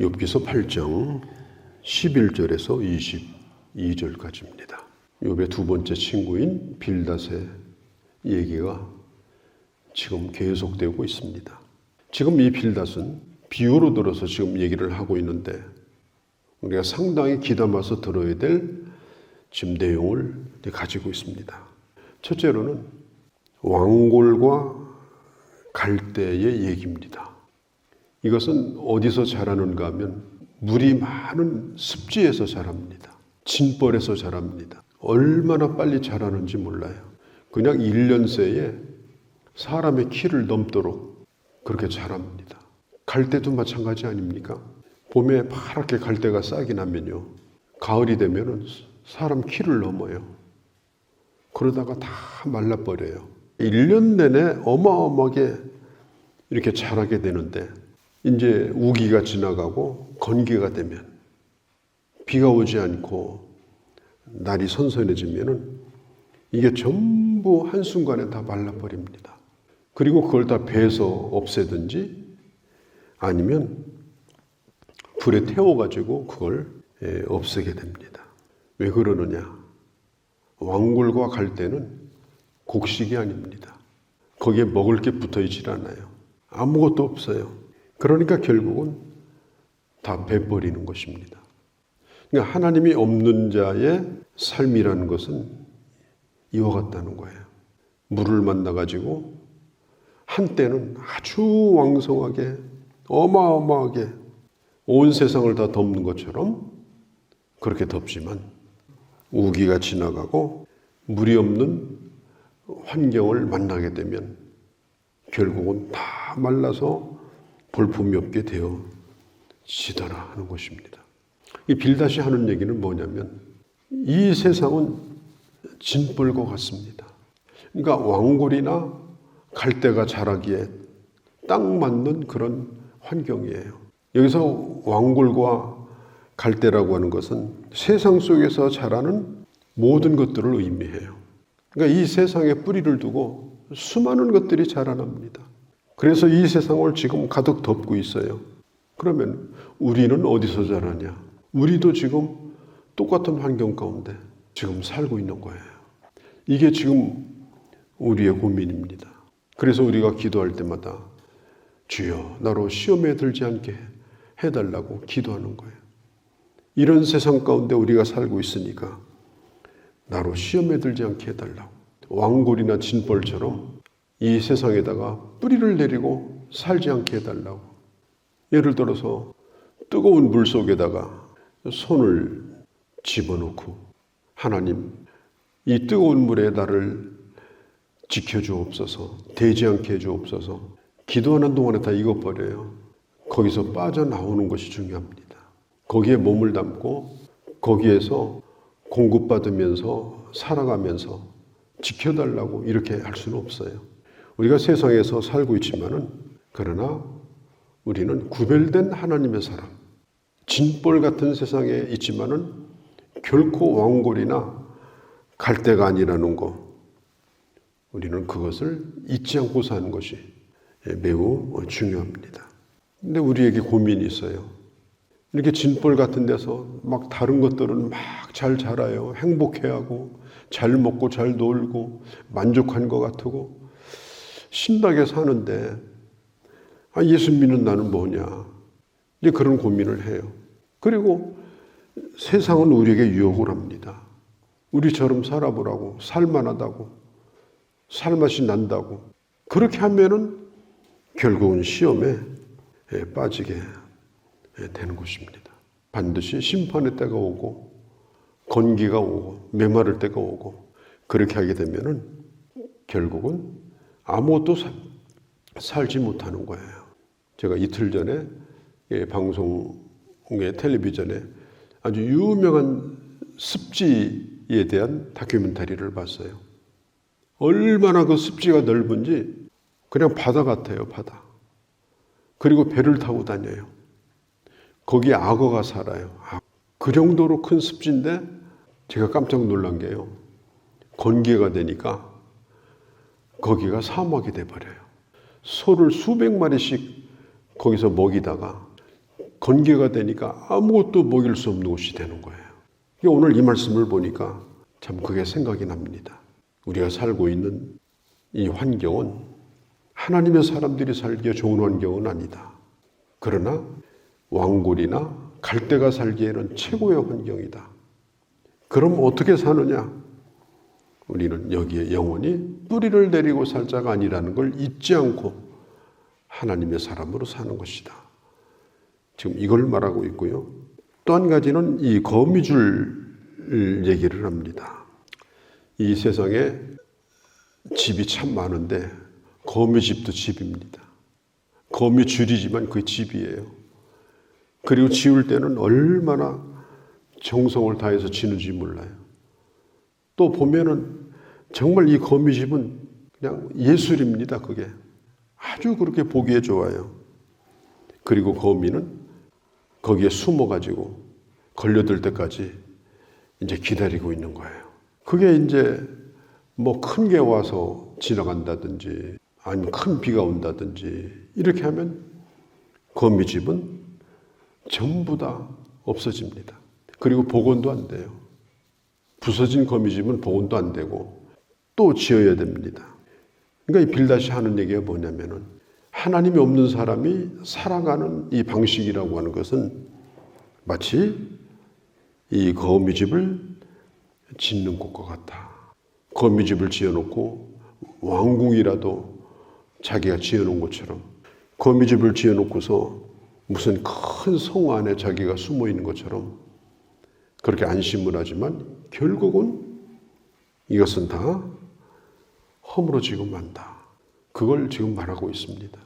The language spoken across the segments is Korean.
욥기서 8장 11절에서 22절까지입니다. 욥의 두 번째 친구인 빌닷의 얘기가 지금 계속되고 있습니다. 지금 이 빌닷은 비유로 들어서 지금 얘기를 하고 있는데 우리가 상당히 귀담아서 들어야 될 지금 내용을 가지고 있습니다. 첫째로는 왕골과 갈대의 얘기입니다. 이것은 어디서 자라는가 하면 물이 많은 습지에서 자랍니다. 진벌에서 자랍니다. 얼마나 빨리 자라는지 몰라요. 그냥 1년 새에 사람의 키를 넘도록 그렇게 자랍니다. 갈대도 마찬가지 아닙니까? 봄에 파랗게 갈대가 싹이 나면요, 가을이 되면 사람 키를 넘어요. 그러다가 다 말라버려요. 1년 내내 어마어마하게 이렇게 자라게 되는데 이제 우기가 지나가고 건기가 되면 비가 오지 않고 날이 선선해지면은 이게 전부 한순간에 다 말라버립니다. 그리고 그걸 다 베서 없애든지 아니면 불에 태워가지고 그걸 없애게 됩니다. 왜 그러느냐? 왕골과 갈대는 곡식이 아닙니다. 거기에 먹을 게 붙어있질 않아요. 아무것도 없어요. 그러니까 결국은 다 베버리는 것입니다. 그러니까 하나님이 없는 자의 삶이라는 것은 이와 같다는 거예요. 물을 만나가지고 한때는 아주 왕성하게 어마어마하게 온 세상을 다 덮는 것처럼 그렇게 덮지만 우기가 지나가고 물이 없는 환경을 만나게 되면 결국은 다 말라서 볼품이 없게 되어지더라 하는 것입니다. 이 빌닷이 하는 얘기는 뭐냐면 이 세상은 진벌과 같습니다. 그러니까 왕골이나 갈대가 자라기에 딱 맞는 그런 환경이에요. 여기서 왕골과 갈대라고 하는 것은 세상 속에서 자라는 모든 것들을 의미해요. 그러니까 이 세상에 뿌리를 두고 수많은 것들이 자라납니다. 그래서 이 세상을 지금 가득 덮고 있어요. 그러면 우리는 어디서 자라냐? 우리도 지금 똑같은 환경 가운데 지금 살고 있는 거예요. 이게 지금 우리의 고민입니다. 그래서 우리가 기도할 때마다 주여 나로 시험에 들지 않게 해달라고 기도하는 거예요. 이런 세상 가운데 우리가 살고 있으니까 나로 시험에 들지 않게 해달라고. 왕골이나 진벌처럼 이 세상에다가 뿌리를 내리고 살지 않게 해달라고. 예를 들어서 뜨거운 물 속에다가 손을 집어넣고 하나님 이 뜨거운 물에 나를 지켜주옵소서, 되지 않게 해주옵소서. 기도하는 동안에 다 익어버려요. 거기서 빠져나오는 것이 중요합니다. 거기에 몸을 담고 거기에서 공급받으면서 살아가면서 지켜달라고 이렇게 할 수는 없어요. 우리가 세상에서 살고 있지만은 그러나 우리는 구별된 하나님의 사람, 진벌 같은 세상에 있지만은 결코 왕골이나 갈대가 아니라는 거, 우리는 그것을 잊지 않고 사는 것이 매우 중요합니다. 근데 우리에게 고민이 있어요. 이렇게 진벌 같은 데서 막 다른 것들은 막 잘 자라요. 행복해하고 잘 먹고 잘 놀고 만족한 것 같고 신나게 사는데 예수 믿는 나는 뭐냐? 이제 그런 고민을 해요. 그리고 세상은 우리에게 유혹을 합니다. 우리처럼 살아보라고, 살만하다고, 살맛이 난다고. 그렇게 하면은 결국은 시험에 빠지게 되는 것입니다. 반드시 심판의 때가 오고 건기가 오고 메마를 때가 오고 그렇게 하게 되면은 결국은 아무것도 살지 못하는 거예요. 제가 이틀 전에 방송에 텔레비전에 아주 유명한 습지에 대한 다큐멘터리를 봤어요. 얼마나 그 습지가 넓은지 그냥 바다 같아요, 바다. 그리고 배를 타고 다녀요. 거기에 악어가 살아요. 그 정도로 큰 습지인데 제가 깜짝 놀란 게요. 건기가 되니까 거기가 사막이 돼버려요. 소를 수백 마리씩 거기서 먹이다가 건개가 되니까 아무것도 먹일 수 없는 곳이 되는 거예요. 오늘 이 말씀을 보니까 참 그게 생각이 납니다. 우리가 살고 있는 이 환경은 하나님의 사람들이 살기에 좋은 환경은 아니다. 그러나 왕골이나 갈대가 살기에는 최고의 환경이다. 그럼 어떻게 사느냐? 우리는 여기에 영원히 뿌리를 내리고 살 자가 아니라는 걸 잊지 않고 하나님의 사람으로 사는 것이다. 지금 이걸 말하고 있고요. 또 한 가지는 이 거미줄 얘기를 합니다. 이 세상에 집이 참 많은데 거미집도 집입니다. 거미줄이지만 그 집이에요. 그리고 지을 때는 얼마나 정성을 다해서 지는지 몰라요. 또 보면은 정말 이 거미집은 그냥 예술입니다. 그게 아주 그렇게 보기에 좋아요. 그리고 거미는 거기에 숨어가지고 걸려들 때까지 이제 기다리고 있는 거예요. 그게 이제 뭐 큰 게 와서 지나간다든지 아니면 큰 비가 온다든지 이렇게 하면 거미집은 전부 다 없어집니다. 그리고 복원도 안 돼요. 부서진 거미집은 복원도 안 되고 또 지어야 됩니다. 그러니까 이 빌닷이 하는 얘기가 뭐냐면은 하나님이 없는 사람이 살아가는 이 방식이라고 하는 것은 마치 이 거미집을 짓는 것과 같다. 거미집을 지어놓고 왕궁이라도 자기가 지어놓은 것처럼 거미집을 지어놓고서 무슨 큰 성 안에 자기가 숨어 있는 것처럼 그렇게 안심을 하지만 결국은 이것은 다 허물어지고 만다. 그걸 지금 말하고 있습니다.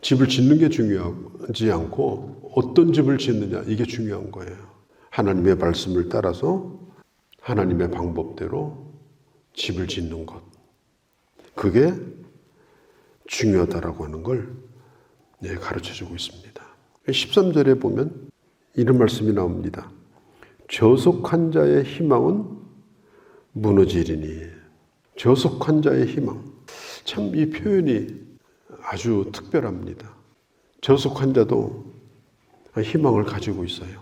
집을 짓는 게 중요하지 않고 어떤 집을 짓느냐 이게 중요한 거예요. 하나님의 말씀을 따라서 하나님의 방법대로 집을 짓는 것. 그게 중요하다라고 하는 걸 가르쳐주고 있습니다. 13절에 보면 이런 말씀이 나옵니다. 저속한 자의 희망은 무너지리니. 저속한 자의 희망. 참 이 표현이 아주 특별합니다. 저속한 자도 희망을 가지고 있어요.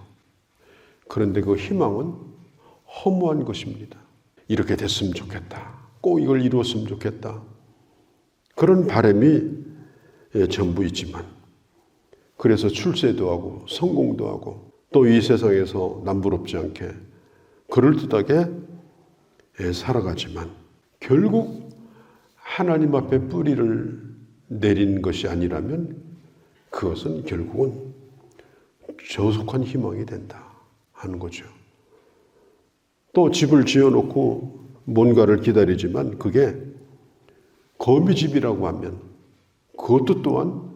그런데 그 희망은 허무한 것입니다. 이렇게 됐으면 좋겠다. 꼭 이걸 이루었으면 좋겠다. 그런 바람이 전부 있지만 그래서 출세도 하고 성공도 하고 또 이 세상에서 남부럽지 않게 그럴듯하게 살아가지만 결국 하나님 앞에 뿌리를 내린 것이 아니라면 그것은 결국은 저속한 희망이 된다 하는 거죠. 또 집을 지어놓고 뭔가를 기다리지만 그게 거미집이라고 하면 그것도 또한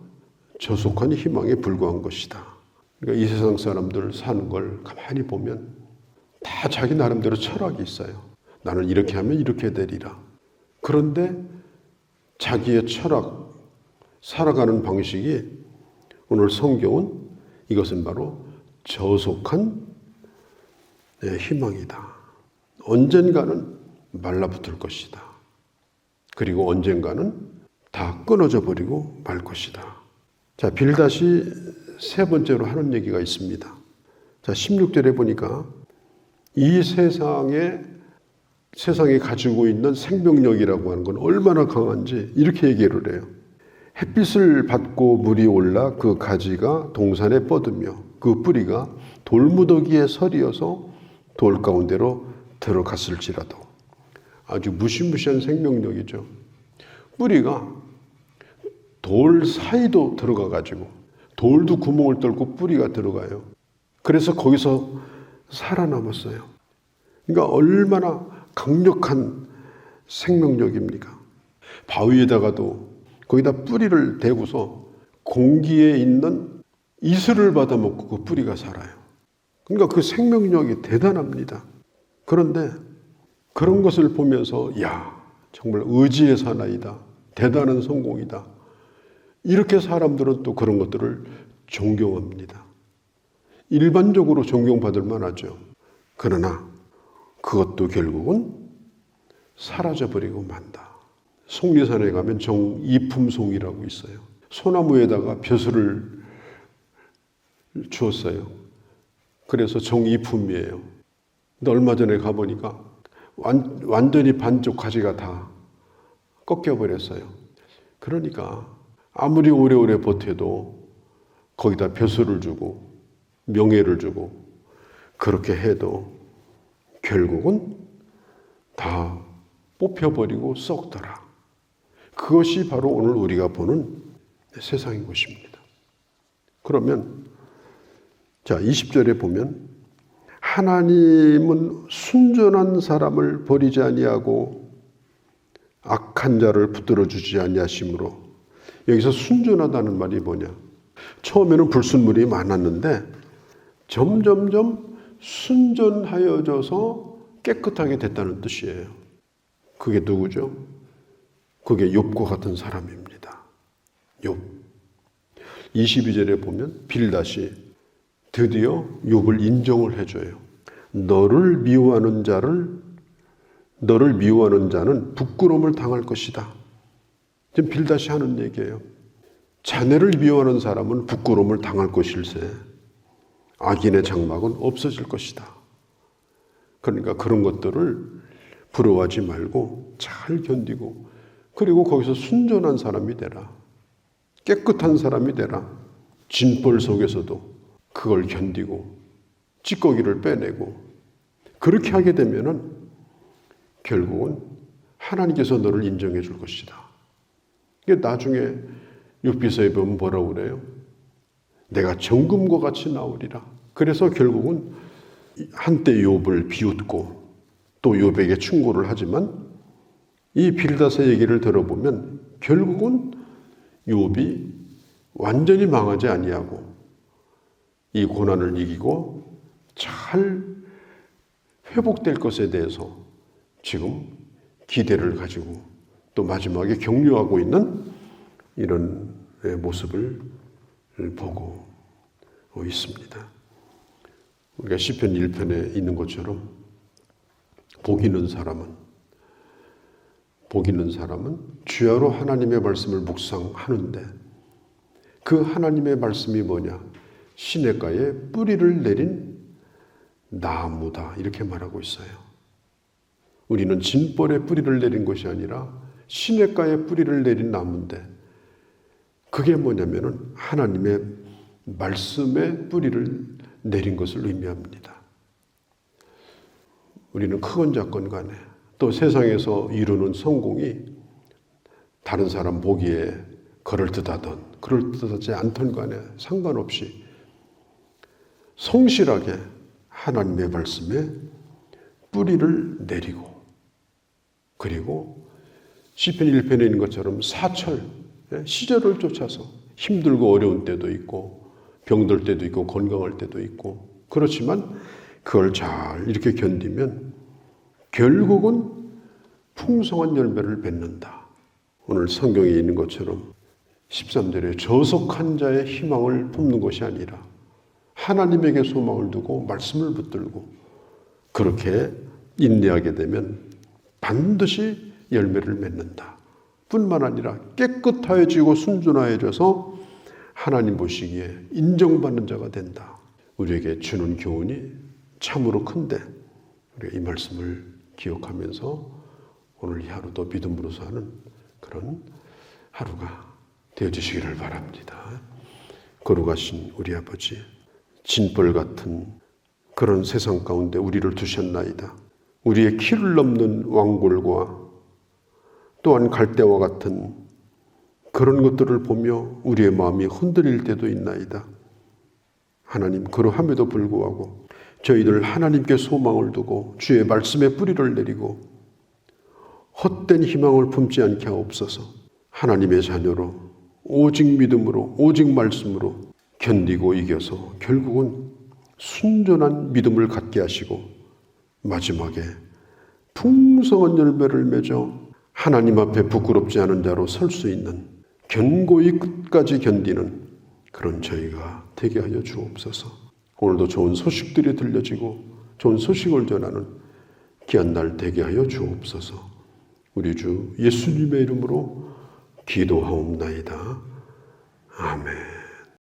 저속한 희망에 불과한 것이다. 그러니까 이 세상 사람들 사는 걸 가만히 보면 다 자기 나름대로 철학이 있어요. 나는 이렇게 하면 이렇게 되리라. 그런데 자기의 철학, 살아가는 방식이 오늘 성경은 이것은 바로 저속한 희망이다. 언젠가는 말라붙을 것이다. 그리고 언젠가는 다 끊어져 버리고 말 것이다. 자, 빌닷이 세 번째로 하는 얘기가 있습니다. 자, 16절에 보니까 이 세상에 가지고 있는 생명력이라고 하는 건 얼마나 강한지 이렇게 얘기를 해요. 햇빛을 받고 물이 올라 그 가지가 동산에 뻗으며 그 뿌리가 돌무더기에 서리어서 돌 가운데로 들어갔을지라도. 아주 무시무시한 생명력이죠. 뿌리가 돌 사이도 들어가가지고 돌도 구멍을 뚫고 뿌리가 들어가요. 그래서 거기서 살아남았어요. 그러니까 얼마나 강력한 생명력입니까? 바위에다가도 거기다 뿌리를 대고서 공기에 있는 이슬을 받아먹고 그 뿌리가 살아요. 그러니까 그 생명력이 대단합니다. 그런데 그런 것을 보면서 야, 정말 의지의 사나이다. 대단한 성공이다. 이렇게 사람들은 또 그런 것들을 존경합니다. 일반적으로 존경받을 만하죠. 그러나 그것도 결국은 사라져버리고 만다. 속리산에 가면 정이품송이라고 있어요. 소나무에다가 벼슬을 주었어요. 그래서 정이품이에요. 근데 얼마 전에 가보니까 완전히 반쪽 가지가 다 꺾여버렸어요. 그러니까 아무리 오래오래 버텨도 거기다 벼슬을 주고 명예를 주고 그렇게 해도 결국은 다 뽑혀버리고 썩더라. 그것이 바로 오늘 우리가 보는 세상인 것입니다. 그러면 자 20절에 보면 하나님은 순전한 사람을 버리지 아니하고 악한 자를 붙들어 주지 아니하심으로, 여기서 순전하다는 말이 뭐냐? 처음에는 불순물이 많았는데 점점점 순전하여져서 깨끗하게 됐다는 뜻이에요. 그게 누구죠? 그게 욥과 같은 사람입니다. 욥. 22절에 보면 빌닷이 드디어 욥을 인정을 해줘요. 너를 미워하는 자는 부끄러움을 당할 것이다. 지금 빌닷이 하는 얘기예요. 자네를 미워하는 사람은 부끄러움을 당할 것일세. 악인의 장막은 없어질 것이다. 그러니까 그런 것들을 부러워하지 말고 잘 견디고, 그리고 거기서 순전한 사람이 되라. 깨끗한 사람이 되라. 진벌 속에서도 그걸 견디고 찌꺼기를 빼내고, 그렇게 하게 되면은 결국은 하나님께서 너를 인정해 줄 것이다. 이게 나중에 욥기서에 보면 뭐라고 그래요? 내가 정금과 같이 나오리라. 그래서 결국은 한때 욥을 비웃고 또 욥에게 충고를 하지만 이 빌닷의 얘기를 들어보면 결국은 욥이 완전히 망하지 아니하고 이 고난을 이기고 잘 회복될 것에 대해서 지금 기대를 가지고 또 마지막에 격려하고 있는 이런 모습을 보고 있습니다. 우리가 시편 1편에 있는 것처럼 복 있는 사람은 주야로 하나님의 말씀을 묵상하는데, 그 하나님의 말씀이 뭐냐? 시냇가에 뿌리를 내린 나무다, 이렇게 말하고 있어요. 우리는 진벌에 뿌리를 내린 것이 아니라 시냇가에 뿌리를 내린 나무인데, 그게 뭐냐면은 하나님의 말씀에 뿌리를 내린 것을 의미합니다. 우리는 크건 작건 간에 또 세상에서 이루는 성공이 다른 사람 보기에 그럴듯하든 그럴듯하지 않든 간에 상관없이 성실하게 하나님의 말씀에 뿌리를 내리고, 그리고 시편 1편에 있는 것처럼 사철, 시절을 쫓아서 힘들고 어려운 때도 있고 병들 때도 있고 건강할 때도 있고, 그렇지만 그걸 잘 이렇게 견디면 결국은 풍성한 열매를 맺는다. 오늘 성경에 있는 것처럼 13절에 저속한 자의 희망을 품는 것이 아니라 하나님에게 소망을 두고 말씀을 붙들고 그렇게 인내하게 되면 반드시 열매를 맺는다. 뿐만 아니라 깨끗하여지고 순전하여져서 하나님 보시기에 인정받는 자가 된다. 우리에게 주는 교훈이 참으로 큰데 우리가 이 말씀을 기억하면서 오늘 이 하루도 믿음으로 사는 그런 하루가 되어주시기를 바랍니다. 거룩하신 우리 아버지, 진벌 같은 그런 세상 가운데 우리를 두셨나이다. 우리의 키를 넘는 왕골과 또한 갈대와 같은 그런 것들을 보며 우리의 마음이 흔들릴 때도 있나이다. 하나님, 그러함에도 불구하고 저희들 하나님께 소망을 두고 주의 말씀에 뿌리를 내리고 헛된 희망을 품지 않게 하옵소서. 하나님의 자녀로 오직 믿음으로 오직 말씀으로 견디고 이겨서 결국은 순전한 믿음을 갖게 하시고 마지막에 풍성한 열매를 맺어 하나님 앞에 부끄럽지 않은 자로 설 수 있는, 견고히 끝까지 견디는 그런 저희가 되게 하여 주옵소서. 오늘도 좋은 소식들이 들려지고 좋은 소식을 전하는 귀한 날 되게 하여 주옵소서. 우리 주 예수님의 이름으로 기도하옵나이다. 아멘.